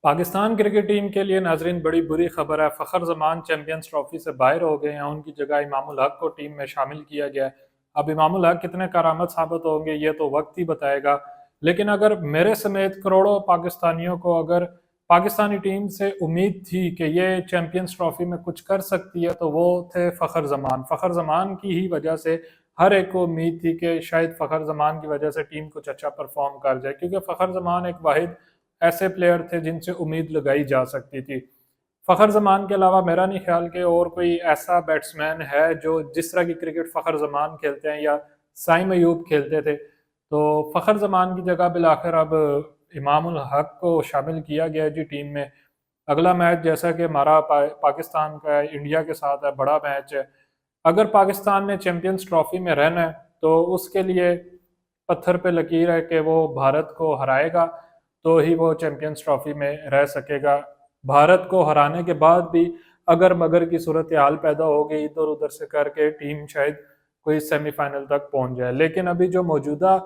Pakistan cricket team के लिए नाजरीन बड़ी बुरी खबर है। फ़खर जमान चैंपियंस ट्रॉफी से बाहर हो गए हैं। उनकी जगह इमामुल हक को टीम में शामिल किया गया है। अब इमामुल हक कितने करामत साबित होंगे ये तो वक्त ही बताएगा। लेकिन अगर मेरे समेत करोड़ों पाकिस्तानियों को अगर पाकिस्तानी टीम से उम्मीद थी कि ये चैंपियंस ट्रॉफी में कुछ कर सकती है तो वो थे फ़खर जमान। फ़खर जमान की ही वजह से हर एक को उम्मीद थी कि शायद फ़खर जमान की वजह से टीम कुछ अच्छा परफॉर्म कर जाए, क्योंकि फ़खर जमान एक वाहिद ऐसे प्लेयर थे जिनसे उम्मीद लगाई जा सकती थी। फ़खर जमान के अलावा मेरा नहीं ख्याल कि और कोई ऐसा बैट्समैन है जो जिस तरह की क्रिकेट फ़खर जमान खेलते हैं या साइम अयूब खेलते थे। तो फ़खर जमान की जगह बिलाखिर अब इमामुल हक को शामिल किया गया जी टीम में। अगला मैच जैसा कि हमारा पाकिस्तान का है, इंडिया के साथ है, बड़ा मैच है। अगर पाकिस्तान ने चैंपियंस ट्रॉफी में रहना है तो उसके लिए पत्थर पे लकीर है कि वो भारत को हराएगा तो ही वो चैंपियंस ट्रॉफी में रह सकेगा। भारत को हराने के बाद भी अगर मगर की सूरत हाल पैदा हो गई इधर उधर से करके टीम शायद कोई सेमीफाइनल तक पहुंच जाए। लेकिन अभी जो मौजूदा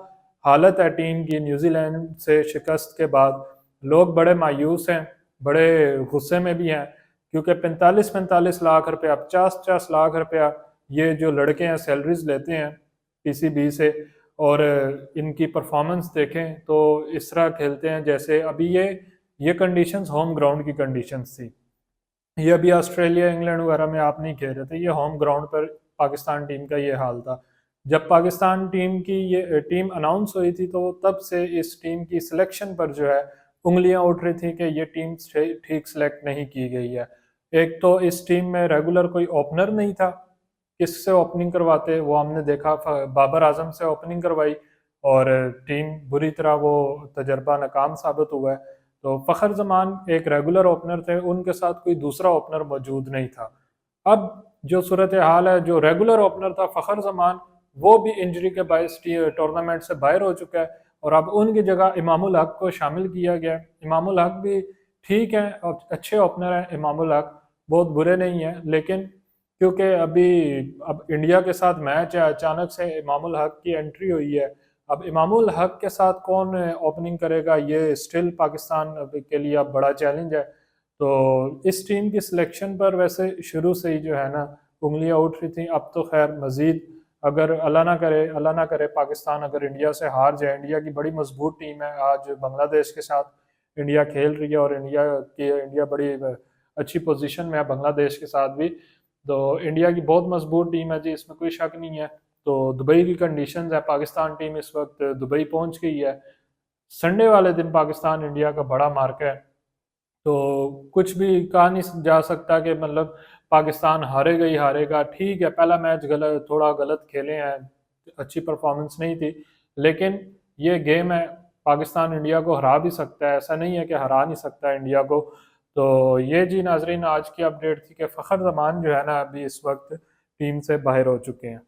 हालत है टीम की न्यूजीलैंड से शिकस्त के बाद, लोग बड़े मायूस हैं, बड़े गुस्से में भी हैं, क्योंकि 45-45 लाख रुपया, 50-50 लाख रुपया ये जो लड़के हैं सैलरीज लेते हैं पीसीबी से, और इनकी परफॉर्मेंस देखें तो इस तरह खेलते हैं जैसे अभी ये कंडीशंस होम ग्राउंड की कंडीशंस थी। ये अभी ऑस्ट्रेलिया इंग्लैंड वगैरह में आप नहीं खेल रहे थे, ये होम ग्राउंड पर पाकिस्तान टीम का ये हाल था। जब पाकिस्तान टीम की ये टीम अनाउंस हुई थी तो तब से इस टीम की सिलेक्शन पर जो है उंगलियां उठ रही थी कि ये टीम ठीक सिलेक्ट नहीं की गई है। एक तो इस टीम में रेगुलर कोई ओपनर नहीं था, किससे ओपनिंग करवाते वो हमने देखा, बाबर आजम से ओपनिंग करवाई और टीम बुरी तरह वो तजर्बा नाकाम साबित हुआ है। तो फ़खर जमान एक रेगुलर ओपनर थे, उनके साथ कोई दूसरा ओपनर मौजूद नहीं था। अब जो सूरत हाल है, जो रेगुलर ओपनर था फ़खर जमान, वो भी इंजरी के बायस टूर्नामेंट से बाहर हो चुका है और अब उनकी जगह इमामुल हक को शामिल किया गया। इमामुल हक भी ठीक है और अच्छे ओपनर हैं, इमामुल हक बहुत बुरे नहीं हैं, लेकिन क्योंकि अभी अब इंडिया के साथ मैच है, अचानक से इमामुल हक की एंट्री हुई है। अब इमामुल हक के साथ कौन ओपनिंग करेगा ये स्टिल पाकिस्तान के लिए अब बड़ा चैलेंज है। तो इस टीम की सिलेक्शन पर वैसे शुरू से ही जो है ना उंगलियां उठ रही थी। अब तो खैर मजीद अगर अल्लाह ना करे पाकिस्तान अगर इंडिया से हार जाए, इंडिया की बड़ी मजबूत टीम है, आज बांग्लादेश के साथ इंडिया खेल रही है और इंडिया बड़ी अच्छी पोजीशन में है बांग्लादेश के साथ भी। तो इंडिया की बहुत मजबूत टीम है जी, इसमें कोई शक नहीं है। तो दुबई की कंडीशंस है, पाकिस्तान टीम इस वक्त दुबई पहुंच गई है। संडे वाले दिन पाकिस्तान इंडिया का बड़ा मार्क है, तो कुछ भी कहा नहीं जा सकता कि मतलब पाकिस्तान हारेगा ही हारेगा। ठीक है, पहला मैच थोड़ा गलत खेले हैं, अच्छी परफॉर्मेंस नहीं थी, लेकिन ये गेम है, पाकिस्तान इंडिया को हरा भी सकता है, ऐसा नहीं है कि हरा नहीं सकता इंडिया को। तो ये जी नाजरीन आज की अपडेट थी कि फ़खर जमान जो है ना अभी इस वक्त टीम से बाहर हो चुके हैं।